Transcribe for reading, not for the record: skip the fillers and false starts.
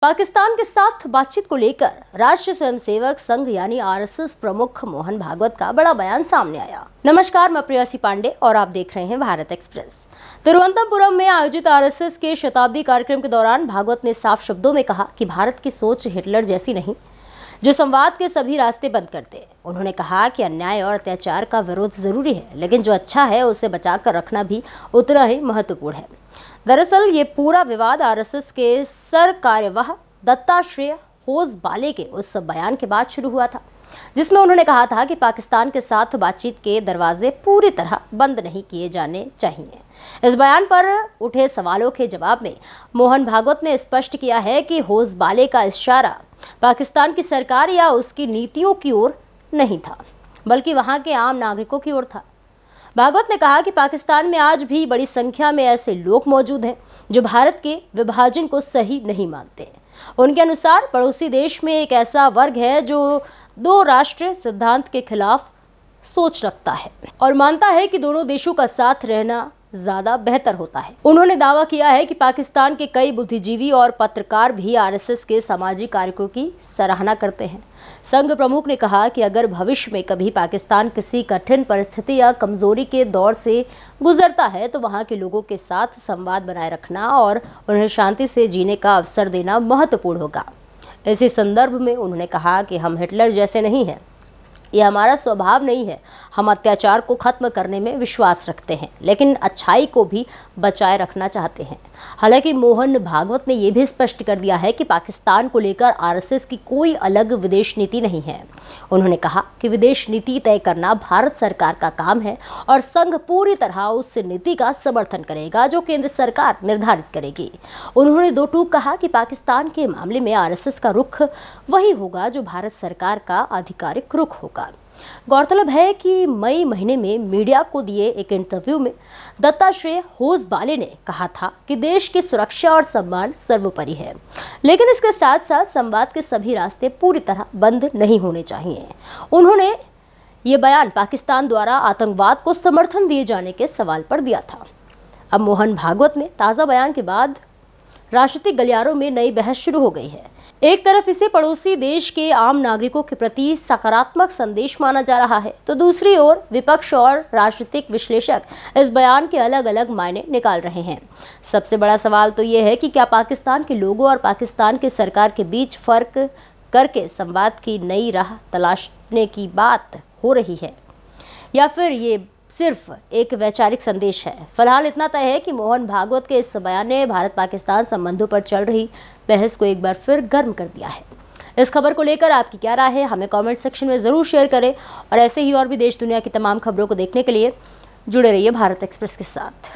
पाकिस्तान के साथ बातचीत को लेकर राष्ट्रीय स्वयंसेवक संघ यानी आरएसएस प्रमुख मोहन भागवत का बड़ा बयान सामने आया। नमस्कार, मैं प्रियासी पांडे और आप देख रहे हैं भारत एक्सप्रेस। तिरुवनंतपुरम में आयोजित आरएसएस के शताब्दी कार्यक्रम के दौरान भागवत ने साफ शब्दों में कहा कि भारत की सोच हिटलर जैसी नहीं, जो संवाद के सभी रास्ते बंद करते। उन्होंने कहा कि अन्याय और अत्याचार का विरोध जरूरी है, लेकिन जो अच्छा है उसे बचाकर रखना भी उतना ही महत्वपूर्ण है। दरअसल ये पूरा विवाद आरएसएस के सर कार्यवाह दत्तात्रेय होसबाले के उस बयान के बाद शुरू हुआ था, जिसमें उन्होंने कहा था कि पाकिस्तान के साथ बातचीत के दरवाजे पूरी तरह बंद नहीं किए जाने चाहिए। इस बयान पर उठे सवालों के जवाब में मोहन भागवत ने स्पष्ट किया है कि होसबाले का इशारा पाकिस्तान की सरकार या उसकी नीतियों की ओर नहीं था, बल्कि वहां के आम नागरिकों की ओर था। भागवत ने कहा कि पाकिस्तान में आज भी बड़ी संख्या में ऐसे लोग मौजूद हैं जो भारत के विभाजन को सही नहीं मानते। उनके अनुसार पड़ोसी देश में एक ऐसा वर्ग है जो दो राष्ट्र सिद्धांत के खिलाफ सोच रखता है और मानता है कि दोनों देशों का साथ रहना ज्यादा बेहतर होता है। उन्होंने दावा किया है कि पाकिस्तान के कई बुद्धिजीवी और पत्रकार भी आरएसएस के सामाजिक कार्यों की सराहना करते हैं। संघ प्रमुख ने कहा कि अगर भविष्य में कभी पाकिस्तान किसी कठिन परिस्थिति या कमजोरी के दौर से गुजरता है तो वहां के लोगों के साथ संवाद बनाए रखना और उन्हें शांति से जीने का अवसर देना महत्वपूर्ण होगा। इसी संदर्भ में उन्होंने कहा कि हम हिटलर जैसे नहीं हैं, यह हमारा स्वभाव नहीं है। हम अत्याचार को खत्म करने में विश्वास रखते हैं, लेकिन अच्छाई को भी बचाए रखना चाहते हैं। हालांकि मोहन भागवत ने यह भी स्पष्ट कर दिया है कि पाकिस्तान को लेकर आरएसएस की कोई अलग विदेश नीति नहीं है। उन्होंने कहा कि विदेश नीति तय करना भारत सरकार का काम है और संघ पूरी तरह उस नीति का समर्थन करेगा जो केंद्र सरकार निर्धारित करेगी। उन्होंने दो टूक कहा कि पाकिस्तान के मामले में आरएसएस का रुख वही होगा जो भारत सरकार का आधिकारिक रुख होगा। गौरतलब है कि मई महीने में मीडिया को दिए एक इंटरव्यू में दत्तात्रेय होसबाले ने कहा था कि देश की सुरक्षा और सम्मान सर्वोपरि है, लेकिन इसके साथ साथ संवाद के सभी रास्ते पूरी तरह बंद नहीं होने चाहिए। उन्होंने ये बयान पाकिस्तान द्वारा आतंकवाद को समर्थन दिए जाने के सवाल पर दिया था। अब मोहन भागवत ने ताज़ा बयान के बाद राजनीतिक गलियारों में नई बहस शुरू हो गई है। एक तरफ इसे पड़ोसी देश के आम नागरिकों के प्रति सकारात्मक संदेश माना जा रहा है, तो दूसरी ओर विपक्ष और राजनीतिक विश्लेषक इस बयान के अलग अलग मायने निकाल रहे हैं। सबसे बड़ा सवाल तो ये है कि क्या पाकिस्तान के लोगों और पाकिस्तान की सरकार के बीच फर्क करके संवाद की नई राह तलाशने की बात हो रही है, या फिर ये सिर्फ एक वैचारिक संदेश है। फिलहाल इतना तय है कि मोहन भागवत के इस बयान ने भारत पाकिस्तान संबंधों पर चल रही बहस को एक बार फिर गर्म कर दिया है। इस खबर को लेकर आपकी क्या राय है, हमें कमेंट सेक्शन में ज़रूर शेयर करें और ऐसे ही और भी देश दुनिया की तमाम खबरों को देखने के लिए जुड़े रहिए भारत एक्सप्रेस के साथ।